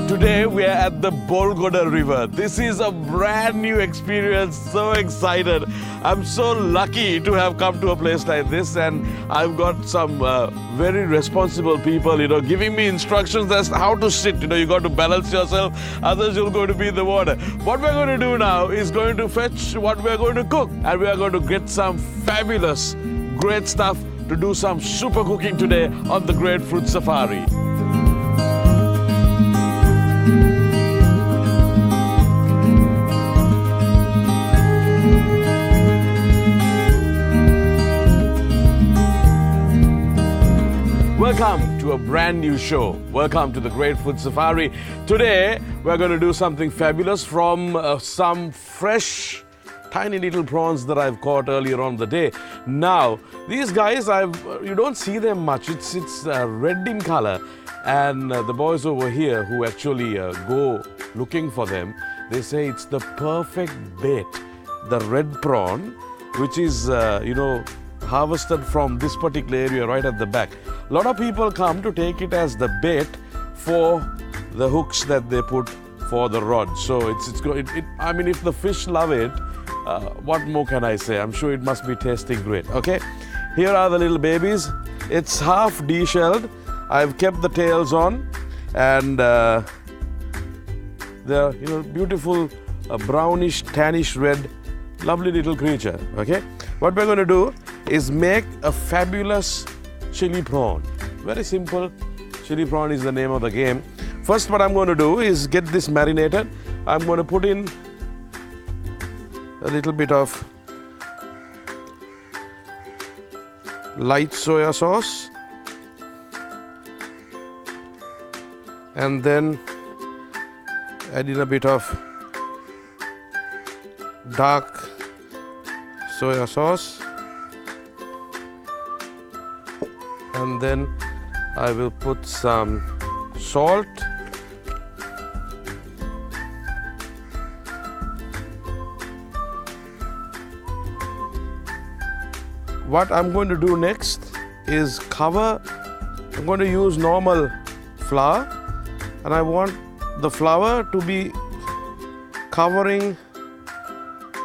Today we are at the Bolgoda River. This is a brand new experience. So excited. I'm so lucky to have come to a place like this, and I've got some very responsible people, giving me instructions as how to sit. You got to balance yourself, otherwise you're going to be in the water. What we're going to do now is going to fetch what we're going to cook, and we are going to get some fabulous, great stuff to do some super cooking today on the Grapefruit Safari. Welcome to a brand new show. Welcome to the Grapefruit Safari. Today, we're going to do something fabulous from some fresh, tiny little prawns that I've caught earlier on the day. Now, these guys, you don't see them much. It's red in color. And the boys over here who actually go looking for them, they say it's the perfect bait. The red prawn, which is, harvested from this particular area right at the back. A lot of people come to take it as the bait for the hooks that they put for the rod. So I mean, if the fish love it, what more can I say? I'm sure it must be tasting great. Okay, here are the little babies. It's half de-shelled. I've kept the tails on, and they're beautiful, brownish, tannish red, lovely little creature. Okay, what we're going to do is make a fabulous chili prawn. Very simple. Chili prawn is the name of the game. First, what I'm going to do is get this marinated. I'm going to put in a little bit of light soya sauce, and then add in a bit of dark soya sauce, and then I will put some salt, what I'm going to do next is cover. I'm going to use normal flour, and I want the flour to be covering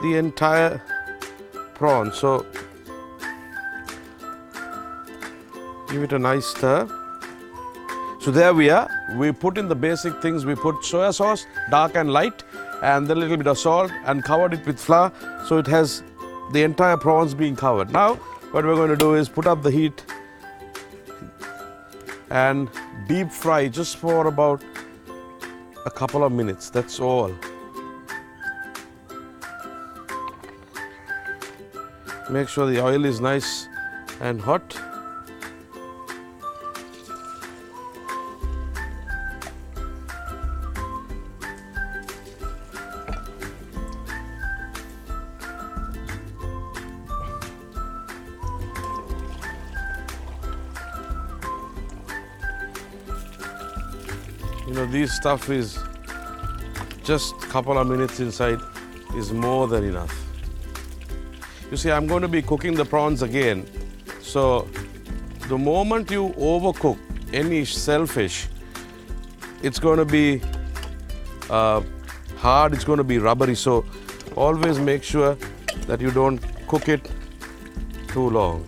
the entire prawn. So give it a nice stir. So there we are. We put in the basic things. We put soya sauce, dark and light, and then a little bit of salt, and covered it with flour. So it has the entire prawns being covered. Now what we're going to do is put up the heat and deep fry just for about a couple of minutes. That's all. Make sure the oil is nice and hot. This stuff is just a couple of minutes inside is more than enough. You see, I'm going to be cooking the prawns again. So the moment you overcook any shellfish, it's going to be hard, it's going to be rubbery. So always make sure that you don't cook it too long.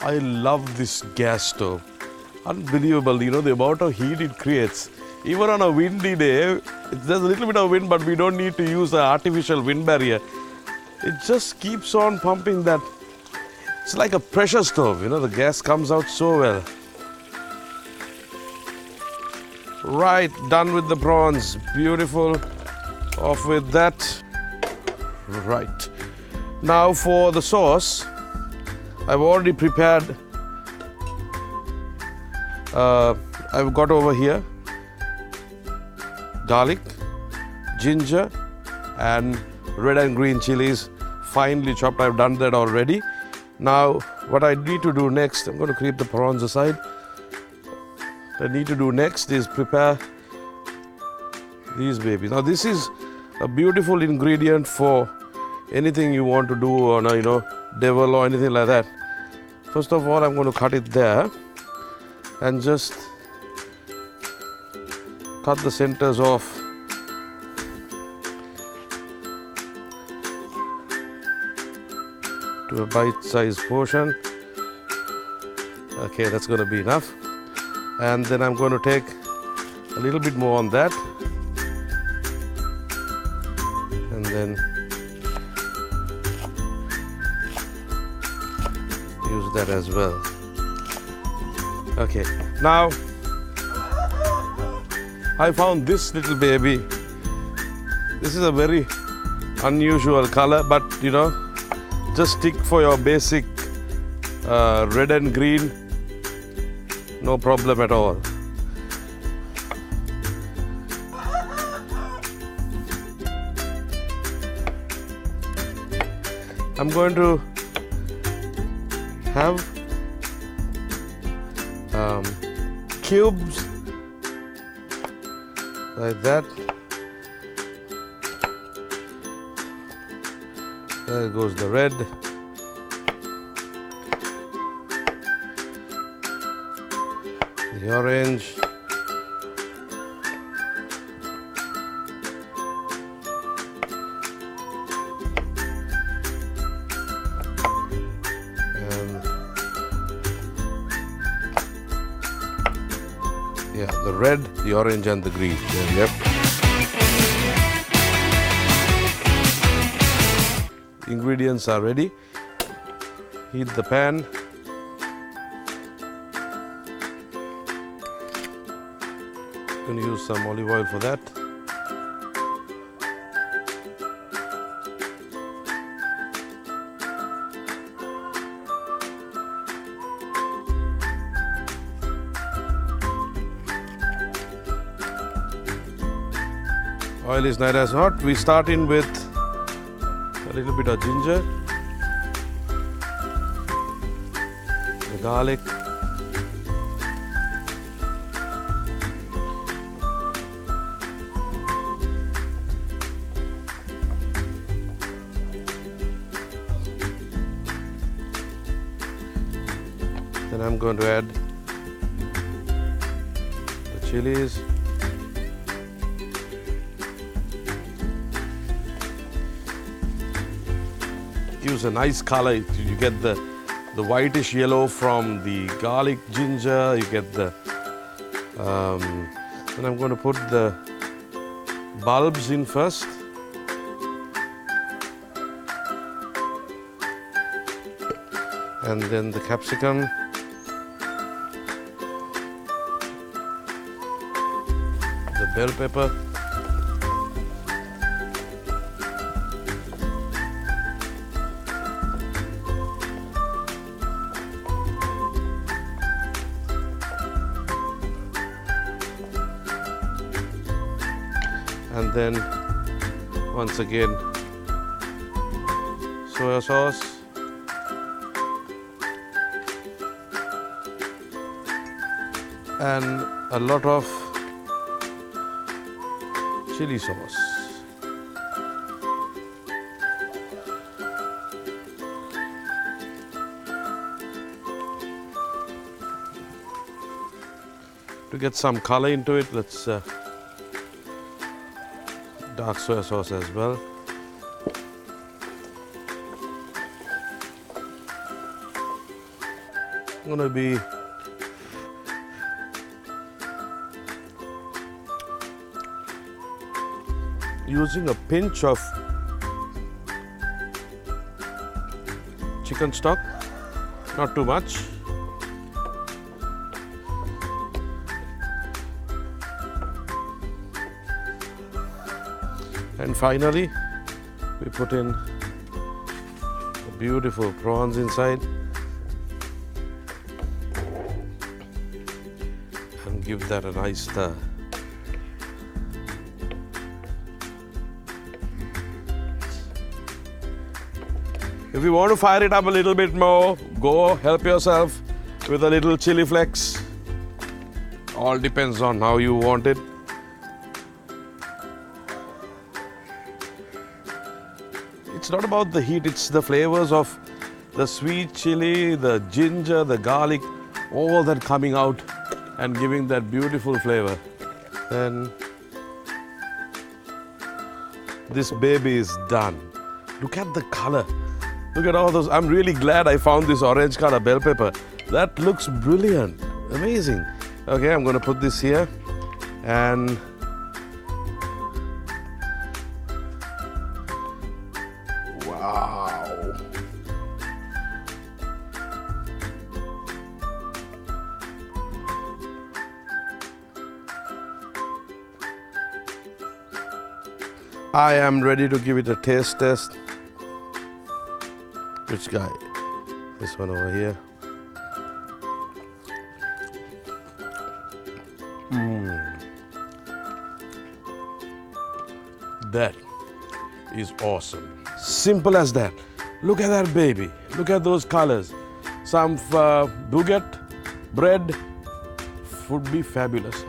I love this gas stove. Unbelievable, the amount of heat it creates. Even on a windy day, there's a little bit of wind, but we don't need to use an artificial wind barrier. It just keeps on pumping that. It's like a pressure stove, the gas comes out so well. Right, done with the prawns. Beautiful. Off with that. Right. Now for the sauce, I've already prepared. I've got over here garlic, ginger, and red and green chilies, finely chopped. I've done that already. Now, what I need to do next, I'm going to keep the prawns aside. What I need to do next is prepare these babies. Now, this is a beautiful ingredient for anything you want to do on a, devil or anything like that. First of all, I'm going to cut it there and just cut the centers off. To a bite-sized portion. Okay, that's going to be enough. And then I'm going to take a little bit more on that. And then use that as well. Okay, now I found this little baby. This is a very unusual color, but you know, just stick for your basic red and green, no problem at all. I'm going to have cubes like that. There goes the red. The orange. Yeah, the red, the orange and the green. Yep. Ingredients are ready. Heat the pan. Going to use some olive oil for that. Oil is not as hot. We start in with a little bit of ginger, the garlic, then I'm going to add the chilies. Gives a nice color. You get the whitish yellow from the garlic, ginger. You get the. Then I'm going to put the bulbs in first. And then the capsicum. The bell pepper. And then once again soya sauce, and a lot of chili sauce. To get some color into it, let's dark soya sauce as well. I'm going to be using a pinch of chicken stock, not too much. And finally, we put in the beautiful prawns inside and give that a nice stir. If you want to fire it up a little bit more, go help yourself with a little chili flakes. All depends on how you want it. It's not about the heat, it's the flavors of the sweet chili, the ginger, the garlic, all that coming out and giving that beautiful flavor. And this baby is done. Look at the color. Look at all those. I'm really glad I found this orange color bell pepper. That looks brilliant. Amazing. Okay, I'm going to put this here. And wow. I am ready to give it a taste test. Which guy? This one over here. That is awesome. Simple as that. Look at that baby. Look at those colors. Some baguette, bread would be fabulous.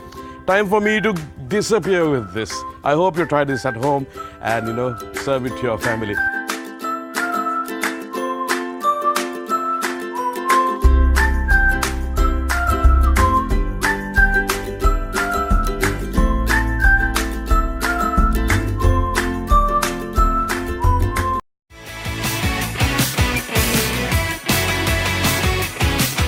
Time for me to disappear with this. I hope you try this at home and serve it to your family.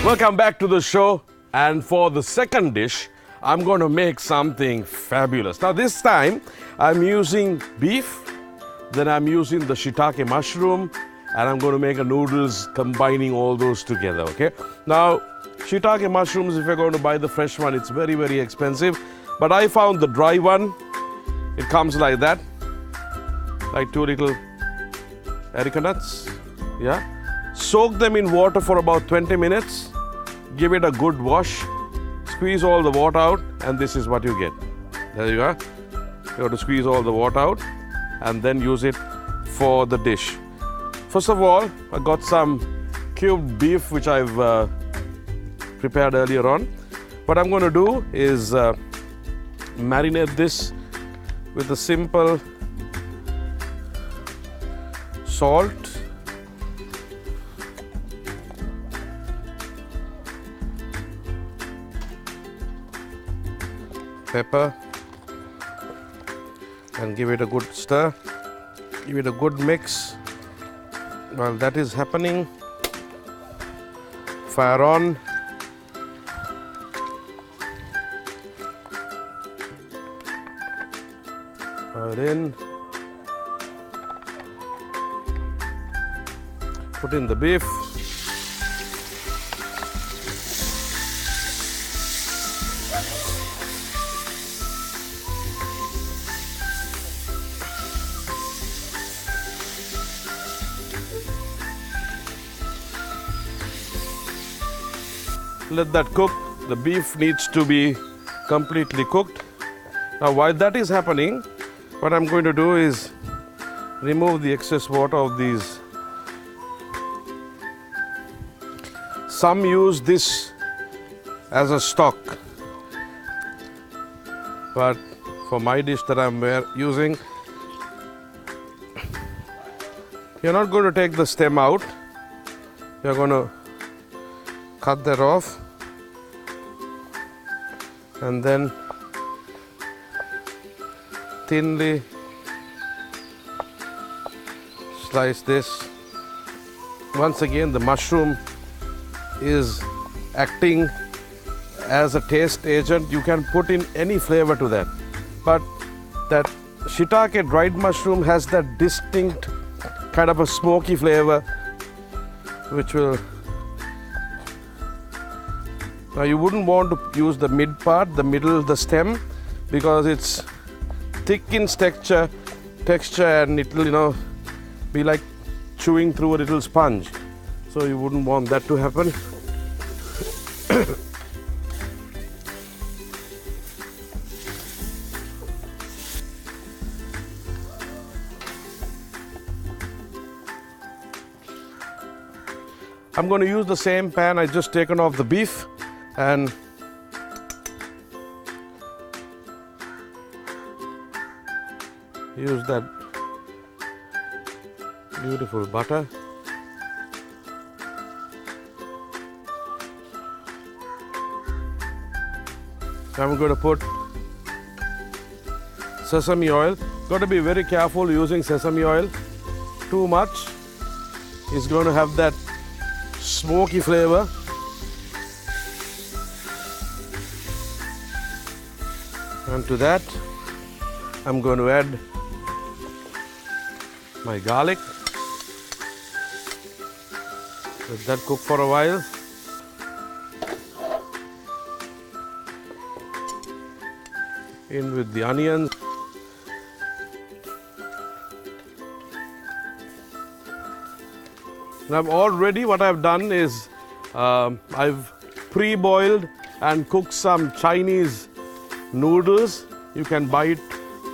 Welcome back to the show, and for the second dish I'm going to make something fabulous. Now this time I'm using beef, then I'm using the shiitake mushroom, and I'm going to make a noodles combining all those together, okay? Now shiitake mushrooms, if you're going to buy the fresh one, it's very, very expensive, but I found the dry one. It comes like that, like 2 little areca nuts, yeah? Soak them in water for about 20 minutes. Give it a good wash, squeeze all the water out, and this is what you get. There you are. You have to squeeze all the water out and then use it for the dish. First of all, I got some cubed beef which I've prepared earlier on. What I'm going to do is marinate this with a simple salt, pepper, and give it a good stir, give it a good mix. While that is happening, fire on. Fire in. Put in the beef. Let that cook. The beef needs to be completely cooked. Now while that is happening, what I'm going to do is remove the excess water of these. Some use this as a stock, but for my dish that I'm using, you're not going to take the stem out. You're going to cut that off and then thinly slice this. Once again, the mushroom is acting as a taste agent. You can put in any flavor to that, but that shiitake dried mushroom has that distinct kind of a smoky flavor which will. Now you wouldn't want to use the mid part, the middle, the stem, because it's thick in texture and it will be like chewing through a little sponge. So you wouldn't want that to happen. I'm going to use the same pan I just taken off the beef and use that beautiful butter. I'm going to put sesame oil. Got to be very careful using sesame oil. Too much is going to have that smoky flavor. And to that, I'm going to add my garlic. Let that cook for a while. In with the onions. Now already what I've done is I've pre-boiled and cooked some Chinese noodles. You can buy it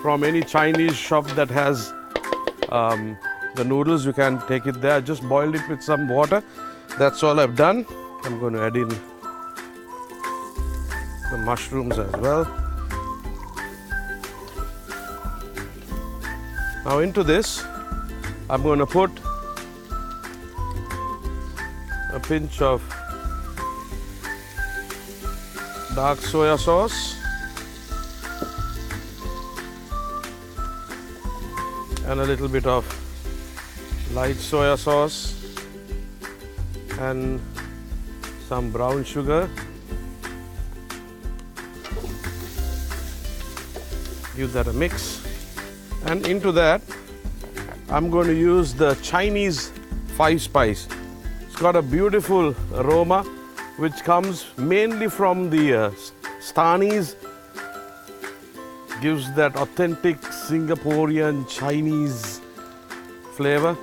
from any Chinese shop that has the noodles. You can take it there. I just boiled it with some water. That's all I've done. I'm going to add in the mushrooms as well. Now into this, I'm going to put a pinch of dark soya sauce and a little bit of light soya sauce and some brown sugar. Give that a mix. And into that, I'm going to use the Chinese 5-spice. It's got a beautiful aroma which comes mainly from the Stanis. Gives that authentic Singaporean Chinese flavor.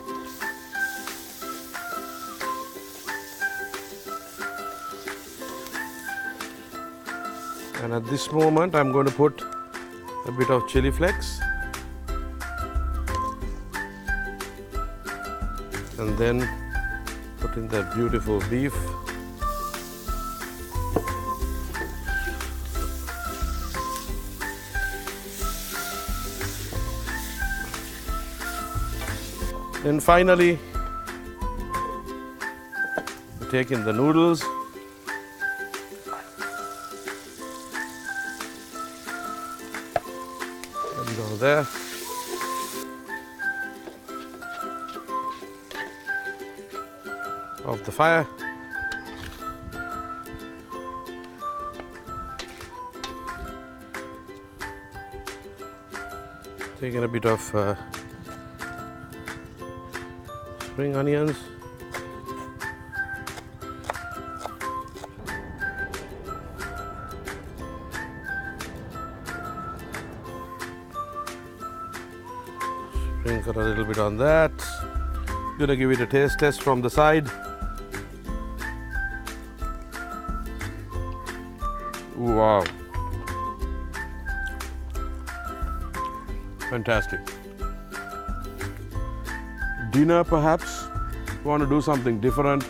And at this moment, I'm going to put a bit of chili flakes. And then put in that beautiful beef. Then finally, take in the noodles. And go there. Off the fire. Taking a bit of spring onions. Sprinkle a little bit on that. Gonna give it a taste test from the side. Wow. Fantastic. Dinner perhaps, you want to do something different.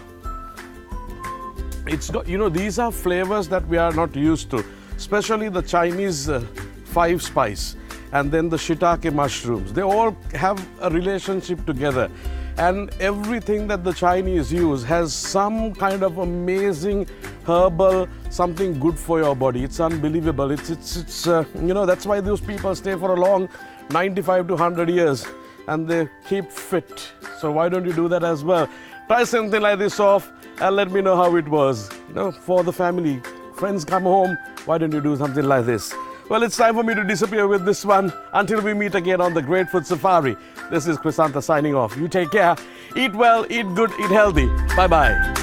It's got, these are flavors that we are not used to, especially the Chinese 5-spice and then the shiitake mushrooms. They all have a relationship together. And everything that the Chinese use has some kind of amazing herbal, something good for your body. It's unbelievable. It's that's why those people stay for a long 95 to 100 years and they keep fit. So why don't you do that as well? Try something like this off and let me know how it was. For the family, friends come home, why don't you do something like this? Well, it's time for me to disappear with this one. Until we meet again on the Great Food Safari. This is Krisanta signing off. You take care. Eat well, eat good, eat healthy. Bye-bye.